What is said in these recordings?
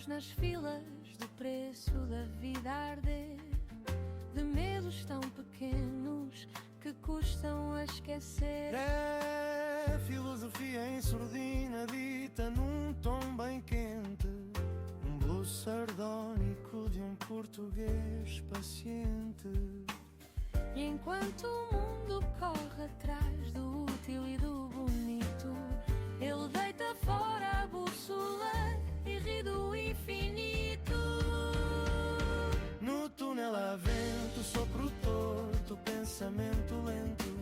Estamos nas filas do preço da vida a arder, de medos tão pequenos que custam a esquecer. É filosofia em surdina dita num tom bem quente, um blues sardónico de um português paciente. E enquanto o mundo corre atrás do útil e do bonito, ele deita fora a bússola e ri do infinito. No túnel há vento, sopro torto, pensamento lento,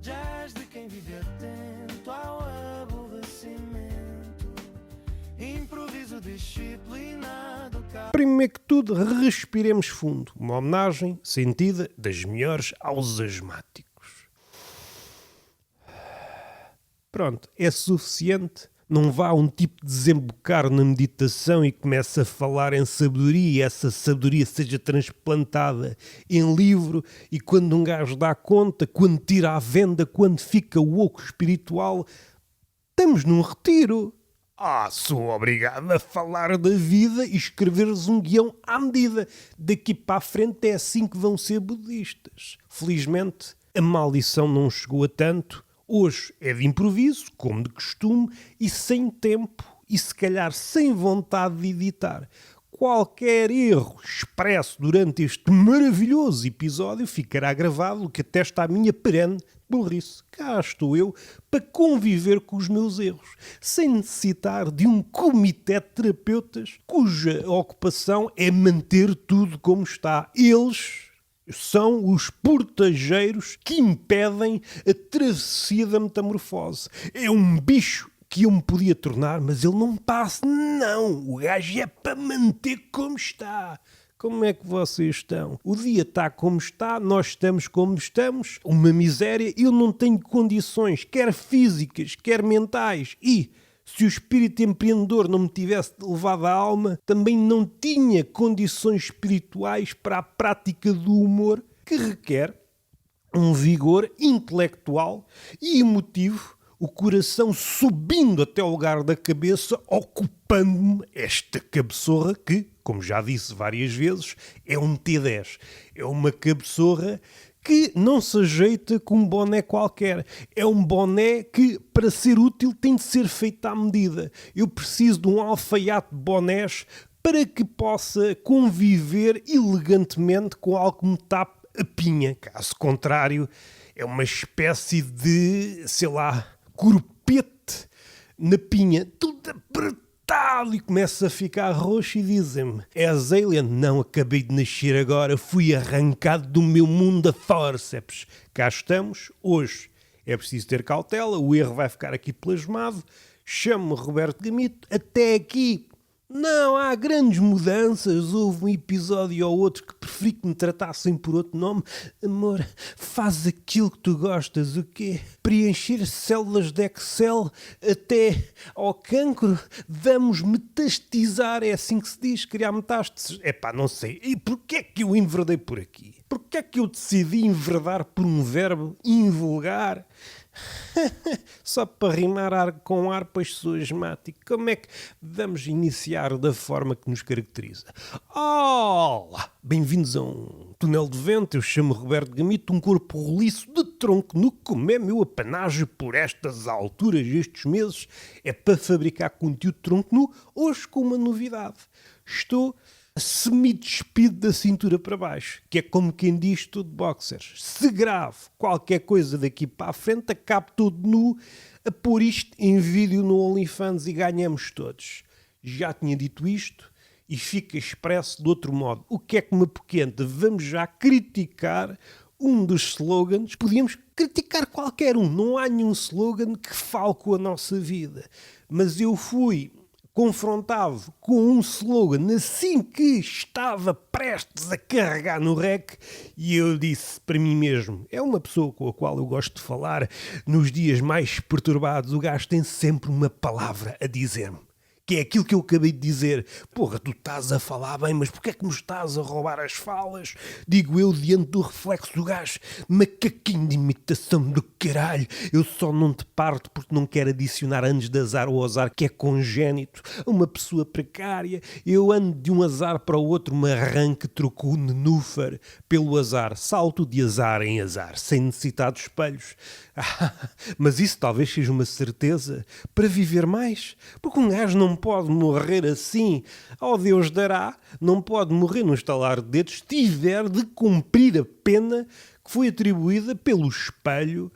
jazz de quem vive atento ao aborrecimento, improviso disciplinado. Primeiro que tudo, respiremos fundo. Uma homenagem sentida das melhores aos asmáticos. Pronto, é suficiente. Não vá um tipo desembocar na meditação e comece a falar em sabedoria e essa sabedoria seja transplantada em livro e quando um gajo dá conta, quando tira a venda, quando fica oco espiritual, estamos num retiro. Sou obrigado a falar da vida e escrever-lhes um guião à medida. Daqui para a frente é assim que vão ser budistas. Felizmente, a maldição não chegou a tanto. Hoje é de improviso, como de costume, e sem tempo, e se calhar sem vontade de editar. Qualquer erro expresso durante este maravilhoso episódio ficará gravado, o que atesta a minha perene burrice. Cá estou eu para conviver com os meus erros, sem necessitar de um comitê de terapeutas cuja ocupação é manter tudo como está. Eles são os portageiros que impedem a travessia da metamorfose. É um bicho que eu me podia tornar, mas ele não passa. Não, o gajo é para manter como está. Como é que vocês estão? O dia está como está, nós estamos como estamos. Uma miséria, eu não tenho condições, quer físicas, quer mentais. E se o espírito empreendedor não me tivesse levado a alma, também não tinha condições espirituais para a prática do humor, que requer um vigor intelectual e emotivo, o coração subindo até o lugar da cabeça, ocupando-me esta cabeçorra que, como já disse várias vezes, é um T10. É uma cabeçorra que não se ajeita com um boné qualquer. É um boné que, para ser útil, tem de ser feito à medida. Eu preciso de um alfaiate de bonés para que possa conviver elegantemente com algo que me tape a pinha. Caso contrário, é uma espécie de, sei lá, corpete na pinha, tudo apertado, e começa a ficar roxo e dizem-me: és alien? Não, acabei de nascer agora, fui arrancado do meu mundo a forceps. Cá estamos, hoje é preciso ter cautela, o erro vai ficar aqui plasmado. Chamo-me Roberto Gamito, até aqui não há grandes mudanças. Houve um episódio ou outro que preferi que me tratassem por outro nome. Amor, faz aquilo que tu gostas. O quê? Preencher células de Excel até ao cancro? Vamos metastizar, é assim que se diz, criar metástases. Não sei. E porquê é que eu enverdei por aqui? Porquê é que eu decidi enverdar por um verbo invulgar? Só para rimar ar com ar, pois sou asmático. Como é que vamos iniciar da forma que nos caracteriza? Olá! Bem-vindos a um túnel de vento. Eu chamo Roberto Gamito, um corpo roliço de tronco nu, como é meu apanágio por estas alturas, estes meses, é para fabricar conteúdo de tronco nu, hoje com uma novidade. Estou semi-despido da cintura para baixo, que é como quem diz tudo de boxers. Se gravo qualquer coisa daqui para a frente, acabo todo nu a pôr isto em vídeo no OnlyFans e ganhamos todos. Já tinha dito isto e fica expresso de outro modo. O que é que me apoquenta? Vamos já criticar um dos slogans. Podíamos criticar qualquer um, não há nenhum slogan que fale com a nossa vida. Mas eu fui confrontado com um slogan assim que estava prestes a carregar no rec e eu disse para mim mesmo, é uma pessoa com a qual eu gosto de falar nos dias mais perturbados, o gajo tem sempre uma palavra a dizer-me, que é aquilo que eu acabei de dizer. Porra, tu estás a falar bem, mas porquê é que me estás a roubar as falas? Digo eu diante do reflexo do gajo. Macaquinho de imitação do caralho. Eu só não te parto porque não quero adicionar anos de azar ao azar que é congénito a uma pessoa precária. Eu ando de um azar para o outro, me arranque, troco o nenúfar pelo azar. Salto de azar em azar, sem necessitar de espelhos. Mas isso talvez seja uma certeza para viver mais. Porque um gajo não pode morrer assim. Ao Deus dará, não pode morrer no estalar de dedos se tiver de cumprir a pena que foi atribuída pelo espelho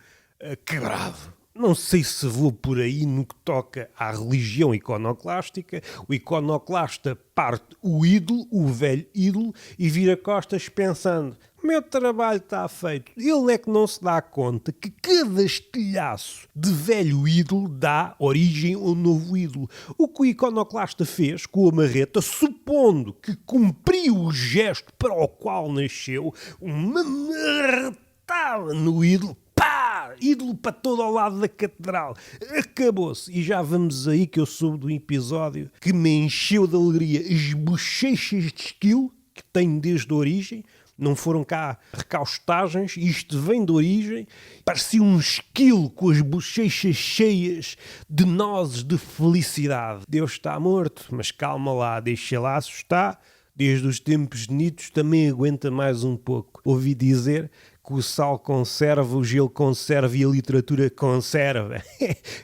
quebrado. Não sei se vou por aí no que toca à religião iconoclástica. O iconoclasta parte o ídolo, o velho ídolo, e vira costas pensando: meu trabalho está feito. Ele é que não se dá conta que cada estilhaço de velho ídolo dá origem a um novo ídolo. O que o iconoclasta fez com a marreta, supondo que cumpriu o gesto para o qual nasceu, uma marretada no ídolo, pá! Ídolo para todo ao lado da catedral. Acabou-se. E já vamos aí que eu soube do episódio que me encheu de alegria as bochechas de esquilo que tenho desde a origem. Não foram cá recaustagens, isto vem de origem. Parecia um esquilo com as bochechas cheias de nozes de felicidade. Deus está morto, mas calma lá, deixa lá assustar. Desde os tempos de Nietzsche também aguenta mais um pouco. Ouvi dizer que o sal conserva, o gelo conserva e a literatura conserva.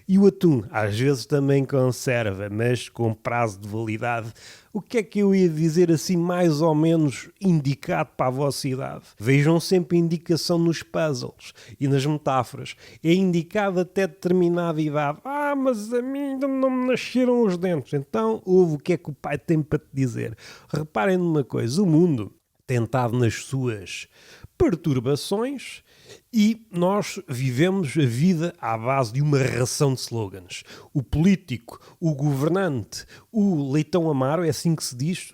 E o atum, às vezes também conserva, mas com prazo de validade. O que é que eu ia dizer assim mais ou menos indicado para a vossa idade? Vejam sempre a indicação nos puzzles e nas metáforas. É indicado até determinada idade. Mas a mim ainda não me nasceram os dentes. Então ouve o que é que o pai tem para te dizer. Reparem numa coisa, o mundo tentado nas suas perturbações e nós vivemos a vida à base de uma ração de slogans. O político, o governante, o leitão amaro, é assim que se diz.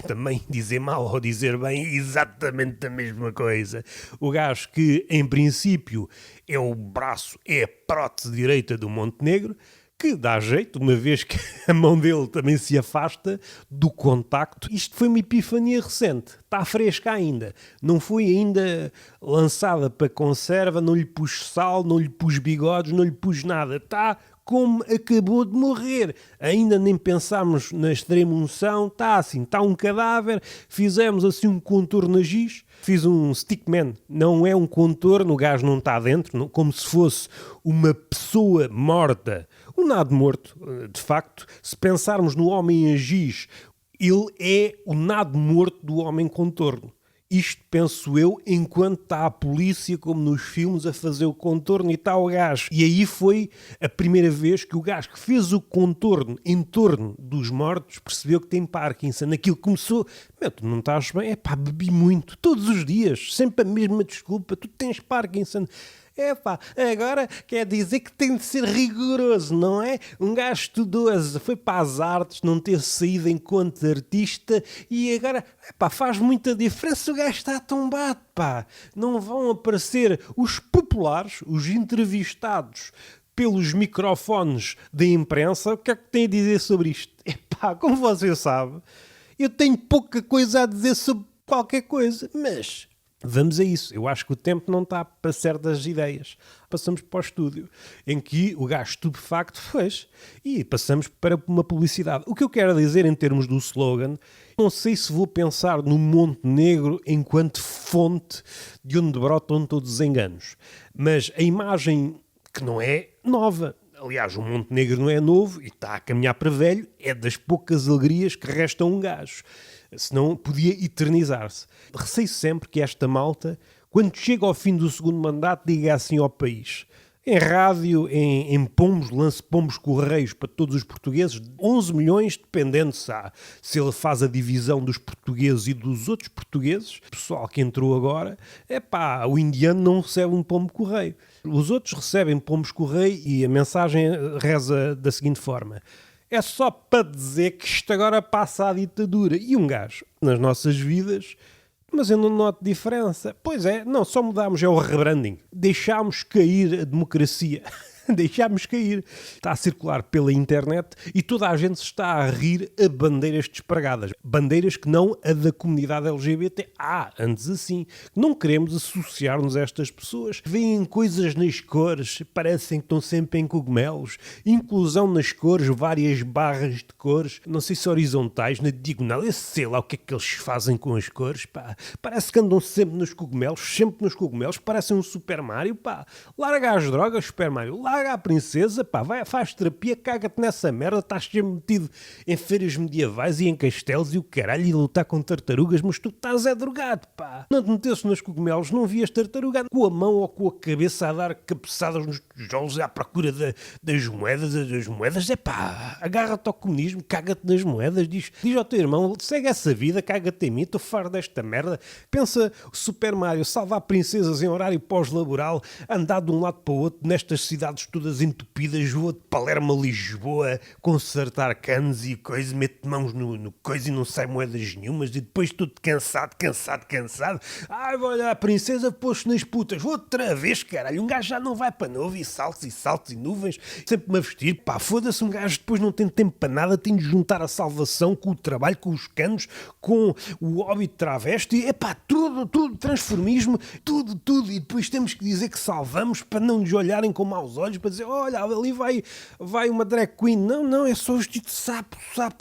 Também dizer mal ou dizer bem é exatamente a mesma coisa. O gajo que, em princípio, é o braço, é a prótese direita do Montenegro, que dá jeito, uma vez que a mão dele também se afasta do contacto. Isto foi uma epifania recente, está fresca ainda. Não foi ainda lançada para conserva, não lhe pus sal, não lhe pus bigodes, não lhe pus nada. Está como acabou de morrer. Ainda nem pensámos na extrema unção, está assim, está um cadáver, fizemos assim um contorno a giz, fiz um stickman, não é um contorno, o gajo não está dentro, como se fosse uma pessoa morta. O nado morto, de facto, se pensarmos no homem a giz, ele é o nado morto do homem contorno. Isto penso eu, enquanto está a polícia, como nos filmes, a fazer o contorno e está o gajo. E aí foi a primeira vez que o gajo que fez o contorno em torno dos mortos percebeu que tem Parkinson. Aquilo começou: tu não estás bem? Bebi muito, todos os dias, sempre a mesma desculpa, tu tens Parkinson. Agora quer dizer que tem de ser rigoroso, não é? Um gajo estudou, foi para as artes, não ter saído enquanto artista e agora, faz muita diferença, o gajo está tombado, Não vão aparecer os populares, os entrevistados pelos microfones da imprensa. O que é que tem a dizer sobre isto? Como você sabe, eu tenho pouca coisa a dizer sobre qualquer coisa, mas vamos a isso. Eu acho que o tempo não está para certas ideias. Passamos para o estúdio, em que o gajo estupefacto fez, e passamos para uma publicidade. O que eu quero dizer em termos do slogan, não sei se vou pensar no Montenegro enquanto fonte de onde brotam todos os enganos, mas a imagem que não é nova. Aliás, o Montenegro não é novo e está a caminhar para velho, é das poucas alegrias que restam a um gajo. Senão podia eternizar-se. Receio sempre que esta malta, quando chega ao fim do segundo mandato, diga assim ao país: em rádio, em pombos, lance pombos correios para todos os portugueses, 11 milhões, dependendo se ele faz a divisão dos portugueses e dos outros portugueses. O pessoal que entrou agora, o indiano não recebe um pombo correio. Os outros recebem pombos correio e a mensagem reza da seguinte forma: é só para dizer que isto agora passa à ditadura. E um gajo, nas nossas vidas, mas eu não noto diferença. Pois é, não, só mudámos, é o rebranding. Deixámos cair a democracia. deixámos cair. Está a circular pela internet e toda a gente se está a rir a bandeiras despregadas. Bandeiras que não a da comunidade LGBT. Antes assim. Não queremos associar-nos a estas pessoas. Veem coisas nas cores, parecem que estão sempre em cogumelos. Inclusão nas cores, várias barras de cores. Não sei se horizontais, na diagonal. Eu sei lá o que é que eles fazem com as cores, pá. Parece que andam sempre nos cogumelos. Parecem um Super Mario, pá. Larga as drogas, Super Mario. Larga a princesa, pá. Faz terapia, caga-te nessa merda. Estás sempre metido em feiras medievais e em castelos e o caralho e lutar com tartarugas, mas tu estás drogado, pá. Não te metesse nos cogumelos, não vias tartaruga com a mão ou com a cabeça a dar cabeçadas nos tijolos à procura das moedas. Das moedas, é pá. Agarra-te ao comunismo, caga-te nas moedas, diz ao teu irmão, segue essa vida, caga-te em mim, estou farto desta merda. Pensa o Super Mario salvar princesas em horário pós-laboral, andar de um lado para o outro nestas cidades todas entupidas, vou de Palermo a Lisboa, consertar canos e coisa, mete mãos no coisa e não sai moedas nenhumas e depois tudo cansado. Vou olhar a princesa, pôs-se nas putas, outra vez, caralho, um gajo já não vai para novo e saltos e nuvens, sempre me a vestir, pá, foda-se, um gajo depois não tem tempo para nada, tem de juntar a salvação com o trabalho, com os canos, com o hobby de travesti, é pá, tudo, transformismo, tudo, e depois temos que dizer que salvamos para não nos olharem com maus olhos, para dizer, olha, ali vai uma drag queen, não, é só vestido de sapo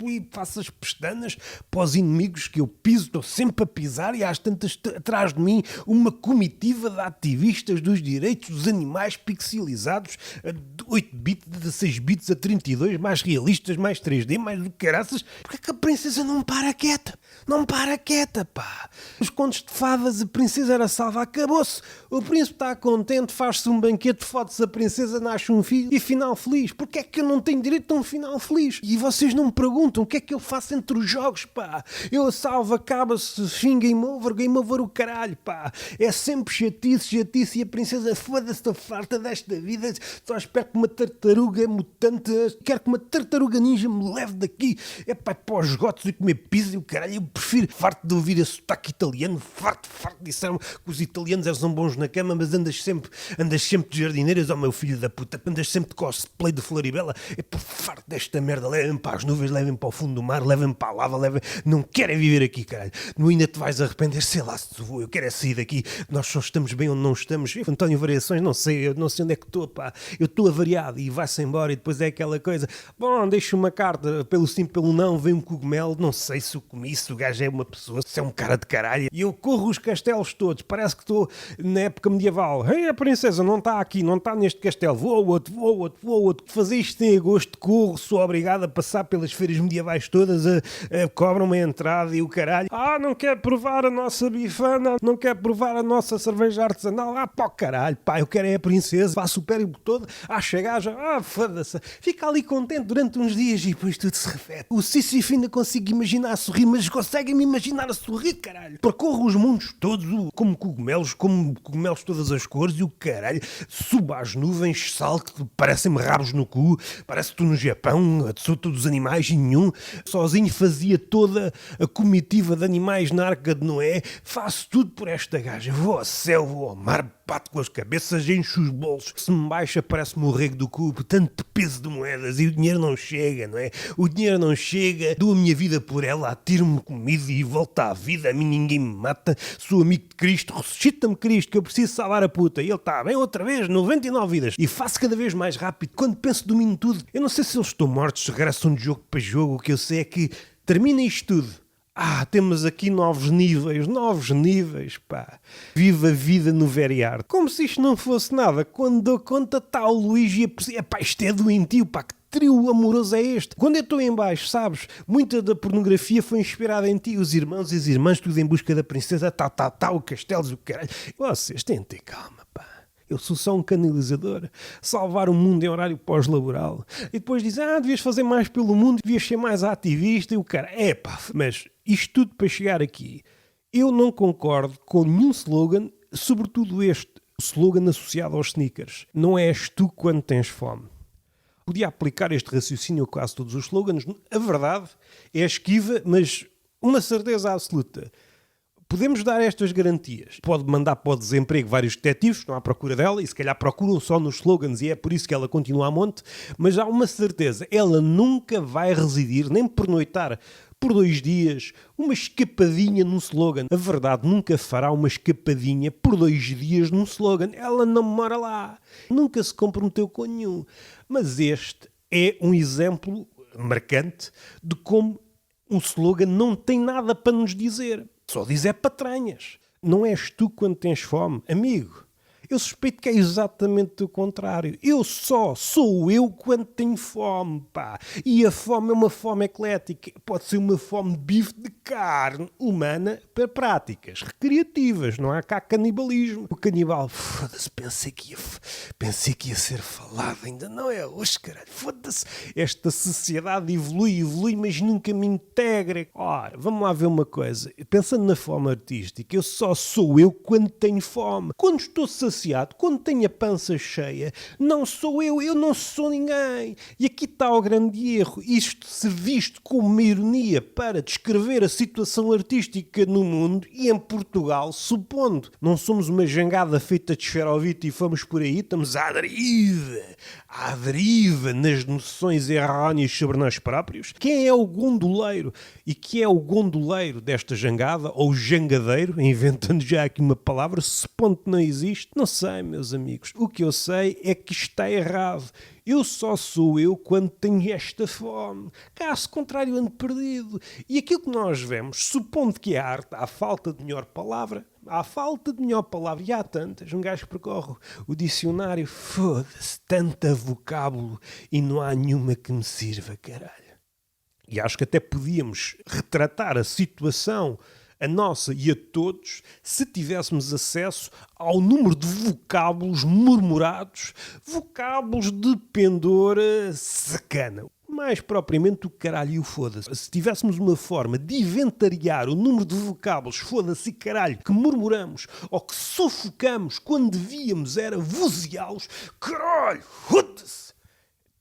e faço as pestanas para os inimigos que eu piso, estou sempre a pisar e às tantas atrás de mim uma comitiva de ativistas dos direitos dos animais pixelizados a 8 bits, de 16 bits a 32, mais realistas, mais 3D, mais do que caraças. Porque é que a princesa não para quieta? Não para quieta, pá. Os contos de fadas, a princesa era salva, acabou-se. O príncipe está contente, faz-se um banquete, fode-se a princesa, nasce um filho e final feliz. Porque é que eu não tenho direito a um final feliz? E vocês não me perguntam o que é que eu faço entre os jogos, pá. Eu salvo, acaba-se, fim, game over o caralho, pá. É sempre chatice e a princesa, foda-se, estou farta desta vida, só espero que uma tartaruga mutante, quero que uma tartaruga ninja me leve daqui, é pá, para os gotos e comer pizza e o caralho, eu prefiro, farto de ouvir esse sotaque italiano, farto, disseram que os italianos são bons na cama, mas andas sempre de jardineiras, meu filho da puta, andas sempre de cosplay de Floribela, é pá, farto desta merda, levem-me para as nuvens, levem-me para o fundo do mar, levem-me para a lava, não quero viver aqui, caralho, não ainda te vais arrepender, sei lá se vou, eu quero é sair daqui, nós só estamos bem onde não estamos, António Variações, não sei onde é que estou, pá, eu estou avariado e vai-se embora e depois é aquela coisa, bom, deixa uma carta, pelo sim, pelo não, vem um cogumelo, não sei se o comi, se o gajo é uma pessoa, se é um cara de caralho, e eu corro os castelos todos, parece que estou na época medieval, a princesa não está aqui, não está neste castelo, vou ao outro, fazer isto em agosto, corro, sou obrigado a passar pelas feiras medievais todas, cobram-me a entrada e o caralho, não quer provar a nossa bifana, não quer provar a nossa cerveja artesanal, pá, caralho, pá, eu quero é a princesa, faço o périgo todo, chegar já, foda-se, fica ali contente durante uns dias e depois tudo se repete. O Sísifo ainda consigo imaginar a sorrir, mas conseguem-me imaginar a sorrir, caralho. Percorro os mundos todos, como cogumelos todas as cores e o caralho, subo às nuvens, salto, parecem-me rabos no cu, parece que estou no Japão, sou todos os animais e nenhum, sozinho fazia toda a comitiva de animais na Arca de Noé, faço tudo por esta gaja, vou ao céu, vou ao mar, bato com as cabeças, encho os bolsos, se me baixa parece-me o rego do cu, tanto peso de moedas e o dinheiro não chega, não é? O dinheiro não chega, dou a minha vida por ela, atiro-me comida e volto à vida, a mim ninguém me mata, sou amigo de Cristo, ressuscita-me Cristo, que eu preciso salvar a puta, e ele está bem outra vez, 99 vidas, e faço cada vez mais rápido, quando penso domino tudo, eu não sei se eles estão mortos, se regressam de jogo para jogo, o que eu sei é que termina isto tudo. Temos aqui novos níveis, pá. Viva a vida no very art. Como se isto não fosse nada. Quando dou conta, está o Luís e pá, isto é doentio, pá, que trio amoroso é este? Quando eu estou em baixo, sabes, muita da pornografia foi inspirada em ti, os irmãos e as irmãs, tudo em busca da princesa, o castelos, o caralho. Vocês têm de ter calma, pá. Eu sou só um canalizador, salvar o mundo em horário pós-laboral. E depois dizem, devias fazer mais pelo mundo, devias ser mais ativista e o cara, mas isto tudo para chegar aqui. Eu não concordo com nenhum slogan, sobretudo este slogan associado aos sneakers. Não és tu quando tens fome. Podia aplicar este raciocínio a quase todos os slogans. A verdade é esquiva, mas uma certeza absoluta. Podemos dar estas garantias. Pode mandar para o desemprego vários detetives que estão à procura dela e se calhar procuram só nos slogans e é por isso que ela continua a monte, mas há uma certeza, ela nunca vai residir, nem pernoitar por 2 dias, uma escapadinha num slogan. A verdade nunca fará uma escapadinha por 2 dias num slogan. Ela não mora lá. Nunca se comprometeu com nenhum. Mas este é um exemplo marcante de como um slogan não tem nada para nos dizer. Só diz é patranhas. Não és tu quando tens fome, amigo. Eu suspeito que é exatamente o contrário. Eu só sou eu quando tenho fome, pá. E a fome é uma fome eclética. Pode ser uma fome de bife de carne humana para práticas recreativas. Não há cá canibalismo. O canibal, foda-se, pensei que ia ser falado. Ainda não é hoje, caralho. Foda-se. Esta sociedade evolui, mas nunca me integra. Ora, vamos lá ver uma coisa. Pensando na fome artística, eu só sou eu quando tenho fome. Quando estou saciado, quando tenho a pança cheia, não sou eu não sou ninguém. E aqui está o grande erro. Isto se visto como uma ironia para descrever a situação artística no mundo e em Portugal, supondo. Não somos uma jangada feita de esferovite e fomos por aí, estamos à deriva nas noções erróneas sobre nós próprios. Quem é o gondoleiro? E que é o gondoleiro desta jangada, ou jangadeiro, inventando já aqui uma palavra, supondo que não existe? Não sei, meus amigos. O que eu sei é que está errado. Eu só sou eu quando tenho esta fome. Caso contrário, ando perdido. E aquilo que nós vemos, supondo que a arte, à falta de melhor palavra, e há tantas, um gajo percorre o dicionário, foda-se, tanta vocábulo e não há nenhuma que me sirva, caralho. E acho que até podíamos retratar a situação, a nossa e a todos, se tivéssemos acesso ao número de vocábulos murmurados, vocábulos de pendor sacana. Mais propriamente o caralho e o foda-se. Se tivéssemos uma forma de inventariar o número de vocábulos foda-se e caralho que murmuramos ou que sufocamos quando devíamos era vozeá-los, caralho, foda-se,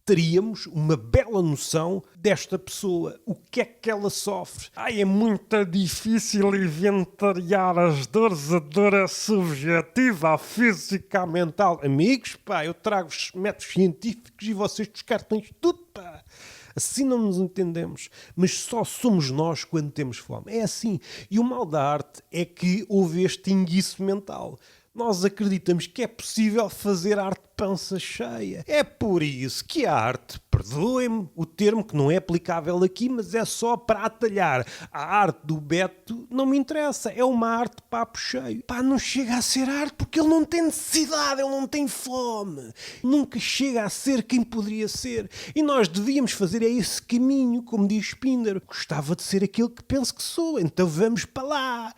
teríamos uma bela noção desta pessoa, o que é que ela sofre. É muito difícil inventariar as dores, a dor é subjetiva, a física, a mental. Amigos, pá, eu trago-vos métodos científicos e vocês descartam isto tudo, pá. Assim não nos entendemos, mas só somos nós quando temos fome. É assim. E o mal da arte é que houve este enguiço mental. Nós acreditamos que é possível fazer arte de pança cheia. É por isso que a arte, perdoem-me o termo que não é aplicável aqui, mas é só para atalhar. A arte do Beto não me interessa, é uma arte de papo cheio. Pá, não chega a ser arte porque ele não tem necessidade, ele não tem fome. Nunca chega a ser quem poderia ser. E nós devíamos fazer esse caminho, como diz Spindler. Gostava de ser aquele que penso que sou, então vamos para lá.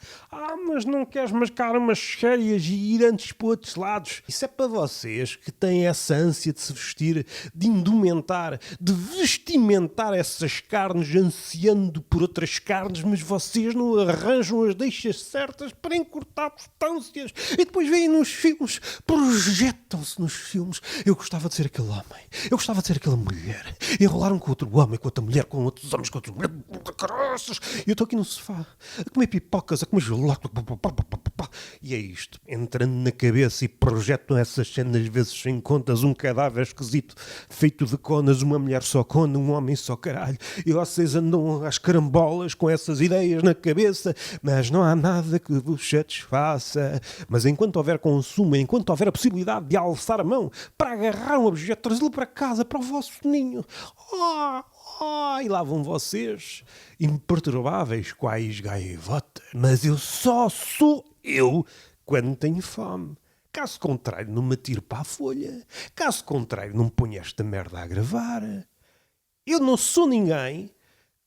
Mas não queres mascar umas cheias e ir antes para outros lados. Isso é para vocês que têm essa ânsia de se vestir, de indumentar, de vestimentar essas carnes, ansiando por outras carnes, mas vocês não arranjam as deixas certas para encurtar distâncias e depois vêm nos filmes, projetam-se nos filmes. Eu gostava de ser aquele homem, eu gostava de ser aquela mulher, enrolaram com outro homem, com outra mulher, com outros homens, com outros mulheres, caraças. E eu estou aqui no sofá, a comer pipocas, a comer gelato, e é isto, entrando na cabeça e projetam essas cenas vezes sem contas, um cadáver esquisito feito de conas, uma mulher só cona, um homem só caralho, e vocês andam às carambolas com essas ideias na cabeça, mas não há nada que vos satisfaça. Mas enquanto houver consumo, enquanto houver a possibilidade de alçar a mão para agarrar um objeto, trazê-lo para casa, para o vosso ninho, e lá vão vocês, imperturbáveis, quais gaivotas. Mas eu só sou eu quando tenho fome. Caso contrário, não me atiro para a folha. Caso contrário, não ponho esta merda a gravar. Eu não sou ninguém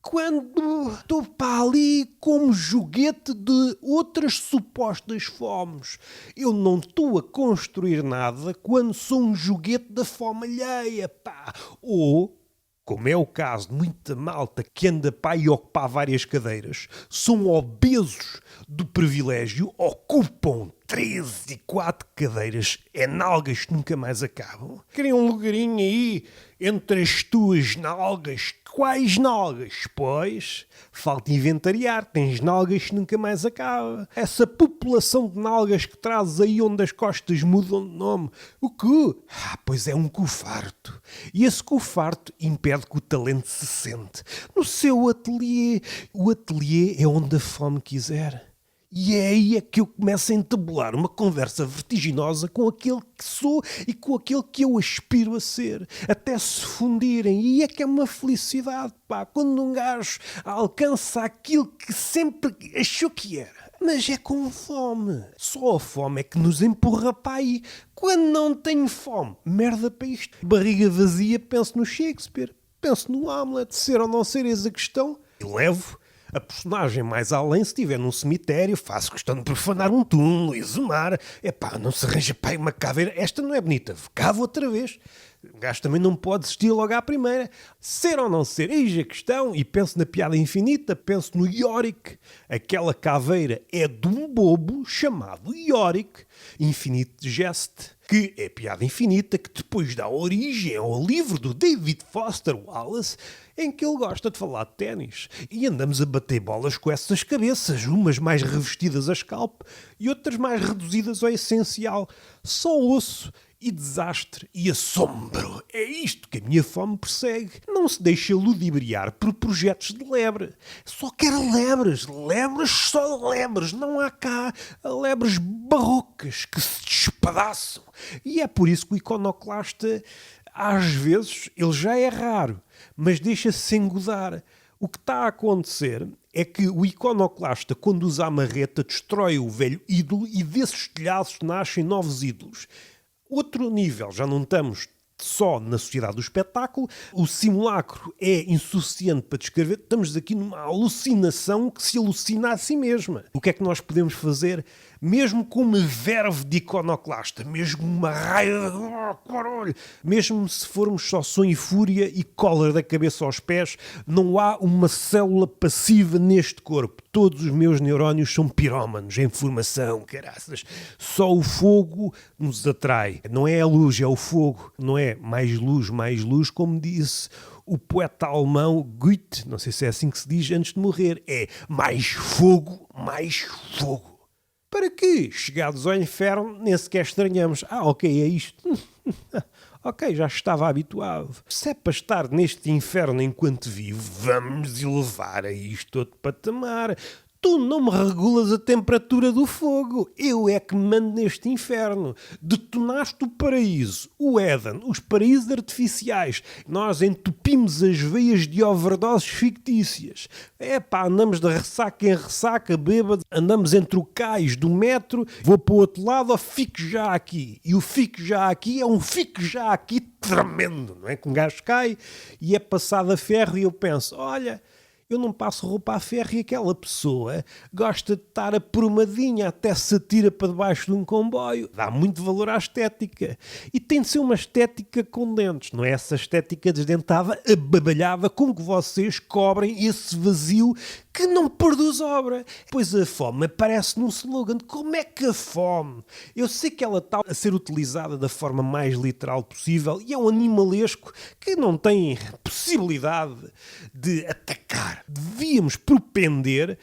quando estou para ali como joguete de outras supostas fomes. Eu não estou a construir nada quando sou um joguete da fome alheia, pá. Ou, como é o caso de muita malta que anda para aí ocupar várias cadeiras, são obesos do privilégio, ocupam 13 e 4 cadeiras, nalgas que nunca mais acabam. Querem um lugarinho aí entre as tuas nalgas Quais nalgas? Pois, falta inventariar, tens nalgas que nunca mais acaba. Essa população de nalgas que trazes aí onde as costas mudam de nome. O cu? Pois é um cu farto. E esse cu farto impede que o talento se sente. No seu ateliê, o ateliê é onde a fome quiser. E é aí que eu começo a entabular uma conversa vertiginosa com aquele que sou e com aquele que eu aspiro a ser, até se fundirem. E é que é uma felicidade, pá, quando um gajo alcança aquilo que sempre achou que era. Mas é com fome. Só a fome é que nos empurra para aí. Quando não tenho fome, merda para isto. Barriga vazia, penso no Shakespeare, penso no Hamlet. Ser ou não ser eis a questão. E levo a personagem mais além. Se estiver num cemitério, faço questão de profanar um túmulo, exumar. Epá, não se arranja para aí uma caveira. Esta não é bonita, cavo outra vez. O gajo também não pode desistir logo à primeira. Ser ou não ser, eis a questão. E penso na piada infinita, penso no Yorick. Aquela caveira é de um bobo chamado Yorick, Infinite Jest, que é piada infinita, que depois dá origem ao livro do David Foster Wallace, em que ele gosta de falar de ténis. E andamos a bater bolas com essas cabeças, umas mais revestidas a scalp e outras mais reduzidas ao essencial. Só osso e desastre e assombro. É isto que a minha fome persegue. Não se deixa ludibriar por projetos de lebre. Só quer lebres. Lebres, só lebres. Não há cá lebres barrocas que se despedaçam. E é por isso que o iconoclasta, às vezes, ele já é raro, mas deixa-se engodar. O que está a acontecer é que o iconoclasta, quando usa a marreta, destrói o velho ídolo e desses telhaços nascem novos ídolos. Outro nível, já não estamos só na sociedade do espetáculo, o simulacro é insuficiente para descrever, estamos aqui numa alucinação que se alucina a si mesma. O que é que nós podemos fazer, mesmo com uma verve de iconoclasta, mesmo uma raiva, mesmo se formos só sonho e fúria e cólera da cabeça aos pés, não há uma célula passiva neste corpo. Todos os meus neurónios são pirómanos em formação, caraças. Só o fogo nos atrai. Não é a luz, é o fogo. Não é mais luz, como disse o poeta alemão Goethe, não sei se é assim que se diz antes de morrer, é mais fogo, mais fogo. Para que, chegados ao inferno, nem sequer estranhamos. Ok, é isto. Ok, já estava habituado. Se é para estar neste inferno enquanto vivo, vamos elevar a isto outro patamar. Tu não me regulas a temperatura do fogo. Eu é que mando neste inferno. Detonaste o paraíso, o Éden, os paraísos artificiais. Nós entupimos as veias de overdoses fictícias. Andamos de ressaca em ressaca, bêbado. Andamos entre o cais do metro. Vou para o outro lado, ou fico já aqui. E o fico já aqui é um fico já aqui tremendo, não é? Que um gajo cai e é passado a ferro e eu penso, olha, eu não passo roupa a ferro e aquela pessoa gosta de estar aprumadinha, até se atira para debaixo de um comboio. Dá muito valor à estética. E tem de ser uma estética com dentes, não é essa estética desdentada, ababalhada, com que vocês cobrem esse vazio que não produz obra. Pois a fome aparece num slogan. Como é que a fome? Eu sei que ela está a ser utilizada da forma mais literal possível e é um animalesco que não tem possibilidade de atacar. Devíamos propender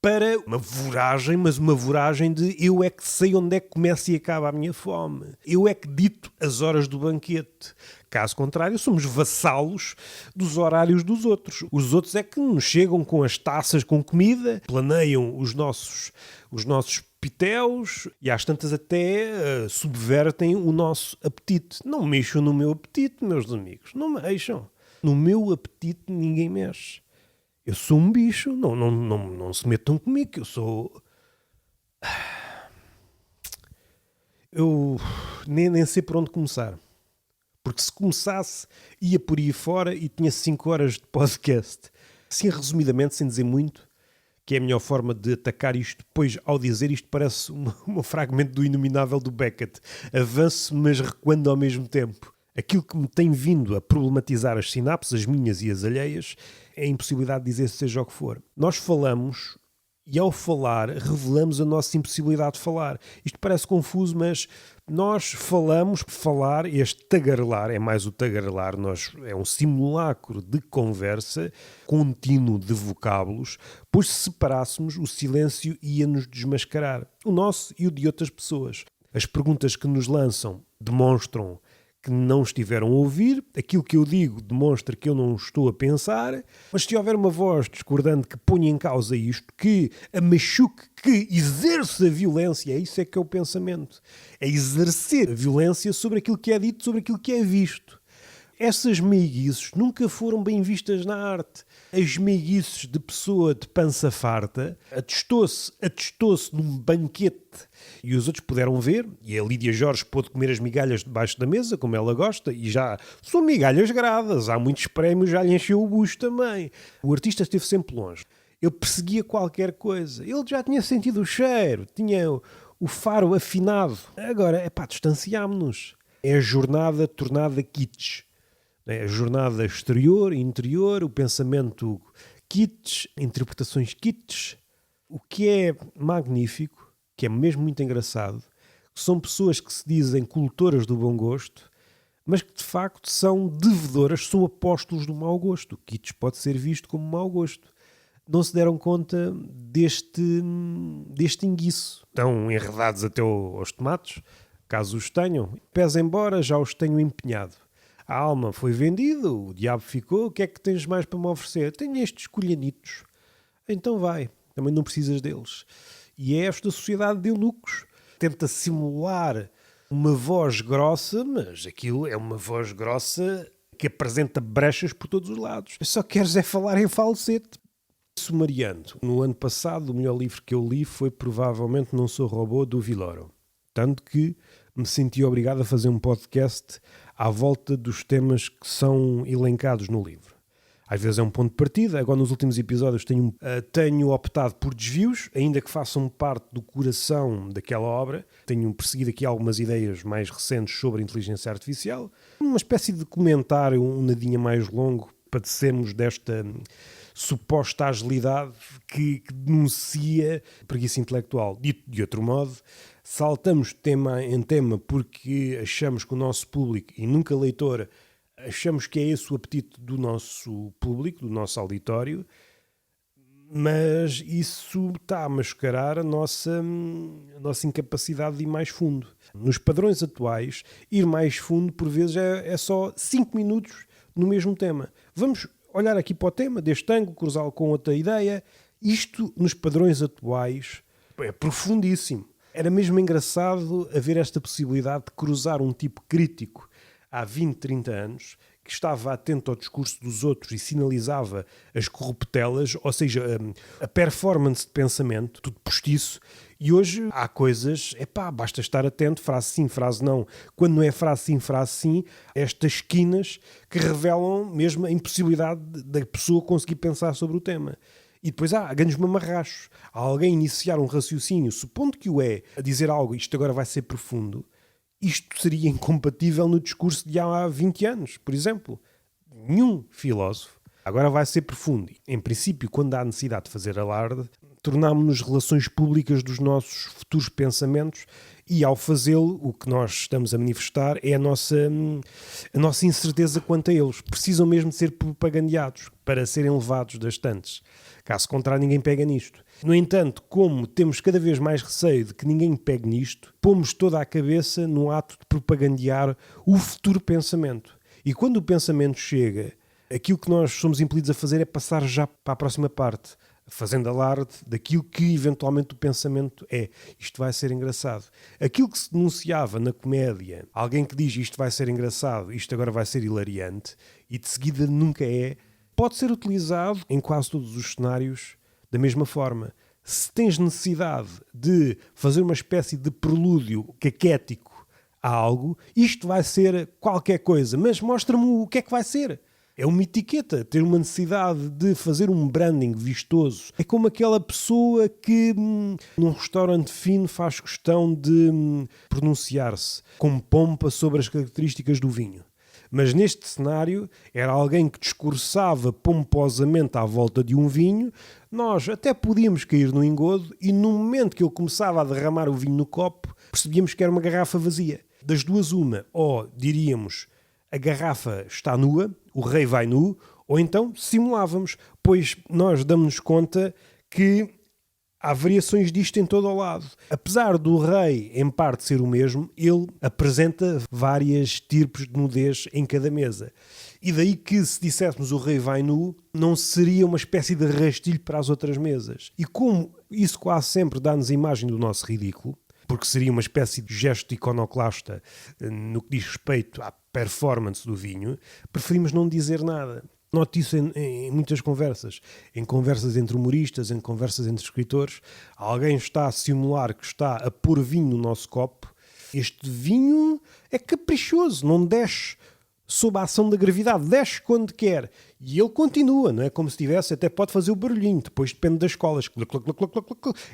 para uma voragem, mas uma voragem de eu é que sei onde é que começa e acaba a minha fome. Eu é que dito as horas do banquete. Caso contrário, somos vassalos dos horários dos outros. Os outros é que nos chegam com as taças com comida, planeiam os nossos pitéus e às tantas até subvertem o nosso apetite. Não mexam no meu apetite, meus amigos. Não mexam. No meu apetite ninguém mexe. Eu sou um bicho. Não se metam comigo, que eu sou... Eu nem sei por onde começar. Porque se começasse, ia por aí fora e tinha 5 horas de podcast. Assim, resumidamente, sem dizer muito, que é a melhor forma de atacar isto, pois ao dizer isto parece um fragmento do Inominável do Beckett. Avanço, mas recuando ao mesmo tempo. Aquilo que me tem vindo a problematizar as sinapses, as minhas e as alheias, é a impossibilidade de dizer seja o que for. Nós falamos E ao falar, revelamos a nossa impossibilidade de falar. Isto parece confuso, mas nós falamos, falar, este tagarelar, é mais o tagarelar, é um simulacro de conversa contínuo de vocábulos, pois se separássemos, o silêncio ia-nos desmascarar, o nosso e o de outras pessoas. As perguntas que nos lançam demonstram que não estiveram a ouvir, aquilo que eu digo demonstra que eu não estou a pensar, mas se houver uma voz discordante que ponha em causa isto, que a machuque, que exerce a violência, isso é que é o pensamento. É exercer a violência sobre aquilo que é dito, sobre aquilo que é visto. Essas meiguices nunca foram bem vistas na arte. As meiguices de pessoa de pança farta atestou-se num banquete e os outros puderam ver, e a Lídia Jorge pôde comer as migalhas debaixo da mesa, como ela gosta, e já são migalhas gradas, há muitos prémios, já lhe encheu o bucho também. O artista esteve sempre longe. Ele perseguia qualquer coisa. Ele já tinha sentido o cheiro, tinha o faro afinado. Agora, distanciámo-nos. É a jornada tornada kitsch. A jornada exterior e interior, o pensamento kitsch, interpretações kitsch. O que é magnífico, que é mesmo muito engraçado, são pessoas que se dizem cultoras do bom gosto, mas que de facto são devedoras, são apóstolos do mau gosto. O kitsch pode ser visto como mau gosto. Não se deram conta deste enguiço. Estão enredados até aos tomates, caso os tenham. Pese embora, já os tenham empenhado. A alma foi vendida, o diabo ficou, o que é que tens mais para me oferecer? Tenho estes colhanitos. Então vai, também não precisas deles. E é esta sociedade de eunucos. Tenta simular uma voz grossa, mas aquilo é uma voz grossa que apresenta brechas por todos os lados. Só queres é falar em falsete. Sumariando, no ano passado o melhor livro que eu li foi provavelmente Não Sou Robô, do Villoro. Tanto que me senti obrigado a fazer um podcast à volta dos temas que são elencados no livro. Às vezes é um ponto de partida, agora nos últimos episódios tenho optado por desvios, ainda que façam parte do coração daquela obra. Tenho perseguido aqui algumas ideias mais recentes sobre a inteligência artificial. Uma espécie de comentário, um nadinha mais longo, padecermos desta suposta agilidade que denuncia preguiça intelectual. Dito de outro modo, saltamos de tema em tema porque achamos que o nosso público, e nunca leitor, achamos que é esse o apetite do nosso público, do nosso auditório, mas isso está a mascarar a nossa incapacidade de ir mais fundo. Nos padrões atuais, ir mais fundo por vezes é só 5 minutos no mesmo tema. Vamos olhar aqui para o tema deste ângulo, cruzá-lo com outra ideia. Isto, nos padrões atuais, é profundíssimo. Era mesmo engraçado haver esta possibilidade de cruzar um tipo crítico há 20, 30 anos, que estava atento ao discurso dos outros e sinalizava as corruptelas, ou seja, a performance de pensamento, tudo postiço. E hoje há coisas, basta estar atento, frase sim, frase não. Quando não é frase sim, estas esquinas que revelam mesmo a impossibilidade da pessoa conseguir pensar sobre o tema. E depois há ganhos mamarrachos. Há alguém iniciar um raciocínio, supondo que o é, a dizer algo, isto agora vai ser profundo, isto seria incompatível no discurso de há 20 anos, por exemplo. Nenhum filósofo agora vai ser profundo. Em princípio, quando há necessidade de fazer alarde, tornámos-nos relações públicas dos nossos futuros pensamentos e, ao fazê-lo, o que nós estamos a manifestar é a nossa incerteza quanto a eles. Precisam mesmo de ser propagandeados para serem levados das estantes. Caso contrário, ninguém pega nisto. No entanto, como temos cada vez mais receio de que ninguém pegue nisto, pomos toda a cabeça no ato de propagandear o futuro pensamento. E quando o pensamento chega, aquilo que nós somos impelidos a fazer é passar já para a próxima parte, fazendo alarde daquilo que eventualmente o pensamento é. Isto vai ser engraçado. Aquilo que se denunciava na comédia, alguém que diz isto vai ser engraçado, isto agora vai ser hilariante, e de seguida nunca é, pode ser utilizado em quase todos os cenários da mesma forma. Se tens necessidade de fazer uma espécie de prelúdio caquético a algo, isto vai ser qualquer coisa, mas mostra-me o que é que vai ser. É uma etiqueta, ter uma necessidade de fazer um branding vistoso. É como aquela pessoa que num restaurante fino faz questão de pronunciar-se com pompa sobre as características do vinho. Mas neste cenário era alguém que discursava pomposamente à volta de um vinho, nós até podíamos cair no engodo e no momento que ele começava a derramar o vinho no copo, percebíamos que era uma garrafa vazia. Das duas uma, ou diríamos a garrafa está nua, o rei vai nu, ou então simulávamos, pois nós damos-nos conta que há variações disto em todo o lado. Apesar do rei, em parte, ser o mesmo, ele apresenta várias tipos de nudez em cada mesa. E daí que, se disséssemos o rei vai nu, não seria uma espécie de rastilho para as outras mesas. E como isso quase sempre dá-nos a imagem do nosso ridículo, porque seria uma espécie de gesto iconoclasta no que diz respeito à performance do vinho, preferimos não dizer nada. Noto isso em muitas conversas. Em conversas entre humoristas, em conversas entre escritores. Alguém está a simular que está a pôr vinho no nosso copo. Este vinho é caprichoso, não desce sob a ação da gravidade, desce quando quer. E ele continua, não é como se tivesse, até pode fazer o barulhinho, depois depende das escolas.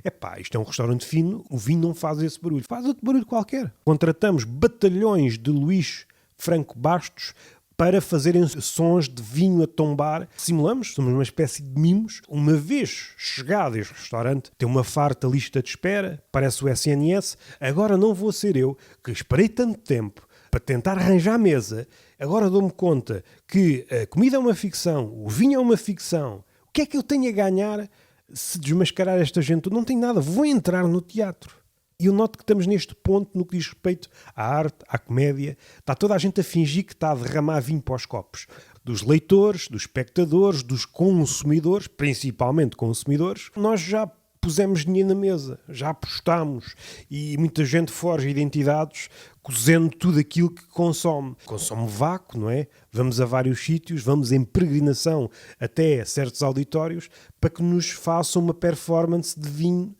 Epá, isto é um restaurante fino, o vinho não faz esse barulho. Faz outro barulho qualquer. Contratamos batalhões de Luís Franco Bastos para fazerem sons de vinho a tombar. Simulamos, somos uma espécie de mimos. Uma vez chegado a este restaurante, tem uma farta lista de espera, parece o SNS, agora não vou ser eu, que esperei tanto tempo para tentar arranjar a mesa, agora dou-me conta que a comida é uma ficção, o vinho é uma ficção. O que é que eu tenho a ganhar se desmascarar esta gente? Eu não tenho nada, vou entrar no teatro. E eu noto que estamos neste ponto no que diz respeito à arte, à comédia. Está toda a gente a fingir que está a derramar vinho para os copos. Dos leitores, dos espectadores, dos consumidores, principalmente consumidores. Nós já pusemos dinheiro na mesa, já apostámos. E muita gente forja identidades cozendo tudo aquilo que consome. Consome vácuo, não é? Vamos a vários sítios, vamos em peregrinação até certos auditórios para que nos façam uma performance de vinho,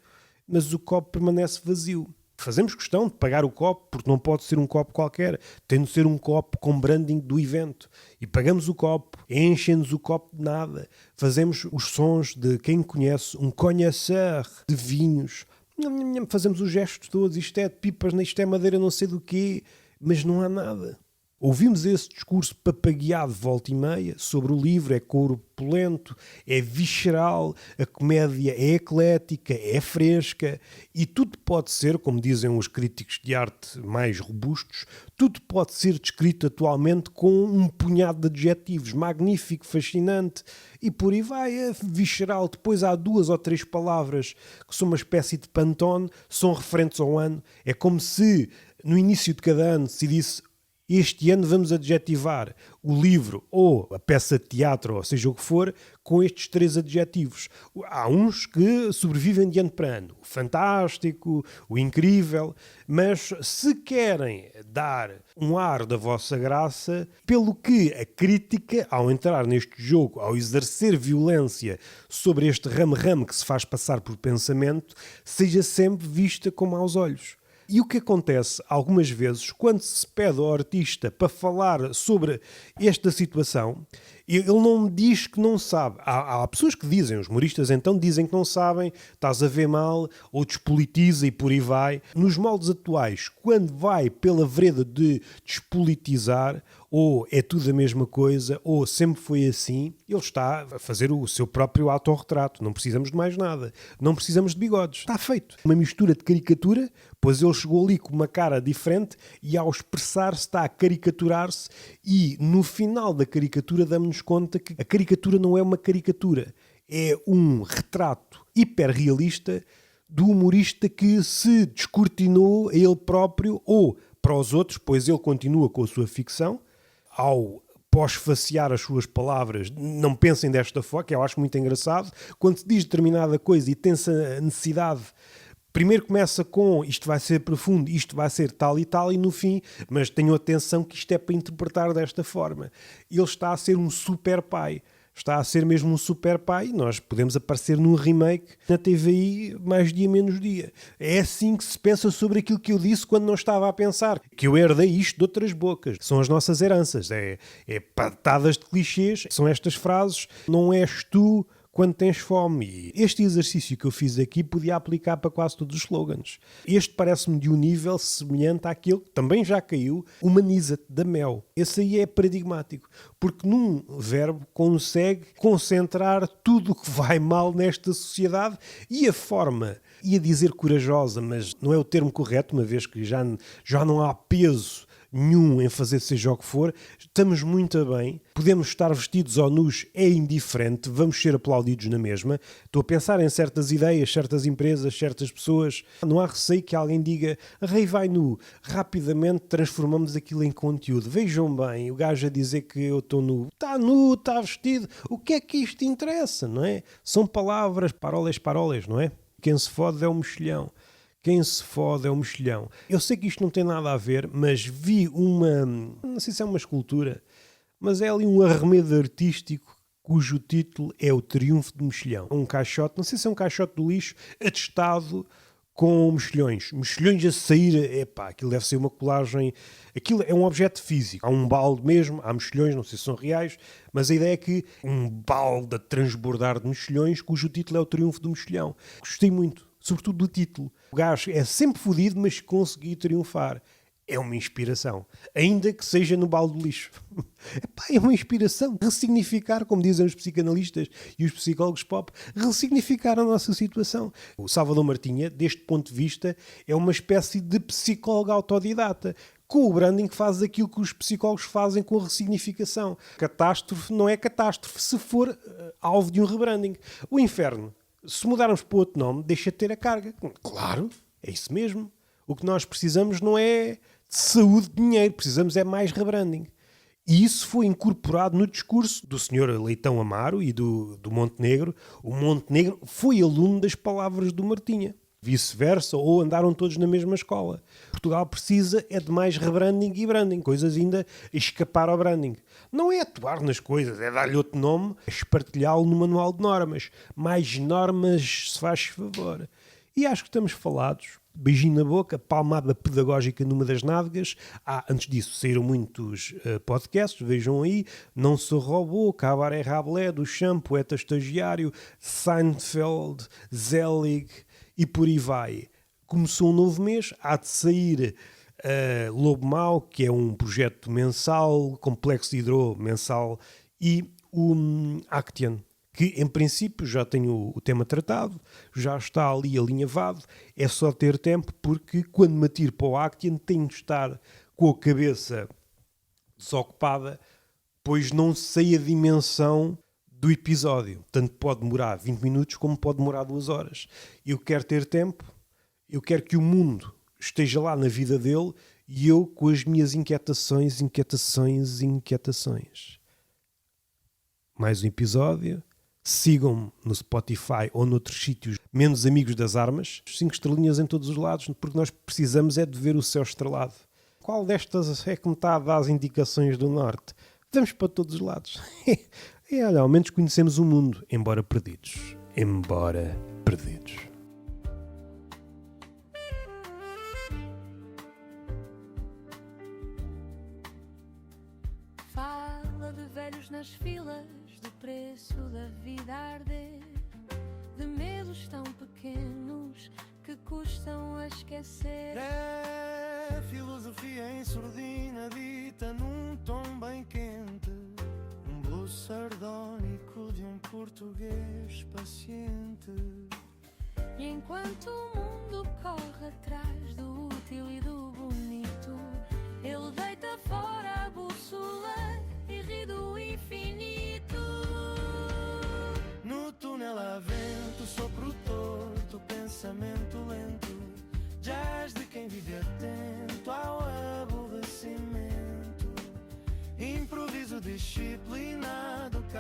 mas o copo permanece vazio. Fazemos questão de pagar o copo, porque não pode ser um copo qualquer. Tem de ser um copo com branding do evento. E pagamos o copo, enchem-nos o copo de nada. Fazemos os sons de quem conhece, um conheceur de vinhos. Fazemos os gestos todos, isto é de pipas, isto é madeira não sei do quê, mas não há nada. Ouvimos esse discurso papagueado volta e meia sobre o livro, é corpulento, é visceral, a comédia é eclética, é fresca e tudo pode ser, como dizem os críticos de arte mais robustos, tudo pode ser descrito atualmente com um punhado de adjetivos, magnífico, fascinante e por aí vai, é visceral. Depois há 2 ou 3 palavras que são uma espécie de pantone, são referentes ao ano, é como se no início de cada ano se disse: este ano vamos adjetivar o livro ou a peça de teatro, ou seja o que for, com estes 3 adjetivos. Há uns que sobrevivem de ano para ano. O fantástico, o incrível. Mas se querem dar um ar da vossa graça, pelo que a crítica, ao entrar neste jogo, ao exercer violência sobre este ramo-ramo que se faz passar por pensamento, seja sempre vista com maus olhos. E o que acontece algumas vezes, quando se pede ao artista para falar sobre esta situação, ele não diz que não sabe. Há pessoas que dizem, os humoristas então dizem que não sabem, estás a ver mal, ou despolitiza e por aí vai. Nos moldes atuais, quando vai pela vereda de despolitizar, ou é tudo a mesma coisa, ou sempre foi assim, ele está a fazer o seu próprio autorretrato. Não precisamos de mais nada. Não precisamos de bigodes. Está feito. Uma mistura de caricatura, pois ele chegou ali com uma cara diferente e ao expressar-se está a caricaturar-se e no final da caricatura damos-nos conta que a caricatura não é uma caricatura. É um retrato hiperrealista do humorista que se descortinou a ele próprio ou para os outros, pois ele continua com a sua ficção. Ao pós-facear as suas palavras, não pensem desta forma, que eu acho muito engraçado. Quando se diz determinada coisa e tem-se a necessidade, primeiro começa com isto vai ser profundo, isto vai ser tal e no fim, mas tenham atenção que isto é para interpretar desta forma. Ele está a ser um super pai. Está a ser mesmo um super pai. Nós podemos aparecer num remake na TVI mais dia menos dia. É assim que se pensa sobre aquilo que eu disse quando não estava a pensar. Que eu herdei isto de outras bocas. São as nossas heranças. É patadas de clichês. São estas frases. Não és tu quando tens fome. E este exercício que eu fiz aqui podia aplicar para quase todos os slogans. Este parece-me de um nível semelhante àquele que também já caiu, humaniza-te, da Mel. Esse aí é paradigmático, porque num verbo consegue concentrar tudo o que vai mal nesta sociedade e a forma, ia dizer corajosa, mas não é o termo correto, uma vez que já não há peso nenhum em fazer seja o que for, estamos muito bem, podemos estar vestidos ou nus, é indiferente, vamos ser aplaudidos na mesma. Estou a pensar em certas ideias, certas empresas, certas pessoas, não há receio que alguém diga rei vai nu, rapidamente transformamos aquilo em conteúdo. Vejam bem, o gajo a dizer que eu estou nu, está vestido, o que é que isto interessa, não é? São palavras, paroles, não é? Quem se fode é o mexilhão. Quem se fode é o mexilhão. Eu sei que isto não tem nada a ver, mas vi não sei se é uma escultura, mas é ali um arremedo artístico cujo título é O Triunfo de Mexilhão. Um caixote, não sei se é um caixote do lixo, atestado com mexilhões. Mexilhões a sair, aquilo deve ser uma colagem, aquilo é um objeto físico. Há um balde mesmo, há mexilhões, não sei se são reais, mas a ideia é que um balde a transbordar de mexilhões, cujo título é O Triunfo do Mexilhão. Gostei muito. Sobretudo do título. O gajo é sempre fodido, mas conseguiu triunfar. É uma inspiração. Ainda que seja no balde do lixo. É uma inspiração. Ressignificar, como dizem os psicanalistas e os psicólogos pop, ressignificar a nossa situação. O Salvador Martinha, deste ponto de vista, é uma espécie de psicólogo autodidata. Com o branding faz aquilo que os psicólogos fazem com a ressignificação. Catástrofe não é catástrofe se for alvo de um rebranding. O inferno, se mudarmos para outro nome, deixa de ter a carga. Claro, é isso mesmo. O que nós precisamos não é de saúde de dinheiro, precisamos é mais rebranding. E isso foi incorporado no discurso do Sr. Leitão Amaro e do Montenegro. O Montenegro foi aluno das palavras do Martinha. Vice-versa, ou andaram todos na mesma escola. Portugal precisa é de mais rebranding e branding, coisas ainda a escapar ao branding. Não é atuar nas coisas, é dar-lhe outro nome, é espartilhá-lo no manual de normas. Mais normas, se faz favor. E acho que estamos falados. Beijinho na boca, palmada pedagógica numa das nádegas. Antes disso saíram muitos podcasts, vejam aí. Não Sou Robô, Cabaré Rabelais, do Champ, Poeta Estagiário, Seinfeld, Zelig e por aí vai. Começou um novo mês, há de sair Lobo Mau, que é um projeto mensal, Complexo de Hidro mensal, e o Actian, que em princípio já tem o tema tratado, já está ali alinhavado, é só ter tempo, porque quando me atiro para o Actian tenho de estar com a cabeça desocupada, pois não sei a dimensão do episódio. Tanto pode demorar 20 minutos como pode demorar 2 horas. Eu quero ter tempo, eu quero que o mundo esteja lá na vida dele e eu com as minhas inquietações. Mais um episódio. Sigam-me no Spotify ou noutros sítios menos amigos das armas. 5 estrelinhas em todos os lados, porque nós precisamos é de ver o céu estrelado. Qual destas é que me está a dar as indicações do norte? Vamos para todos os lados. Olha, ao menos conhecemos o mundo, embora perdidos. Fala de velhos nas filas, do preço da vida a arder, de medos tão pequenos que custam a esquecer. É filosofia em surdina dita num tom bem quente, um blues sardónico de um português paciente. E enquanto o mundo corre atrás do útil e do bonito, ele deita fora a bússola e ri do infinito. No túnel há vento, sopro torto, pensamento lento, jazz de quem vive atento ao aborrecimento, improviso disciplinado.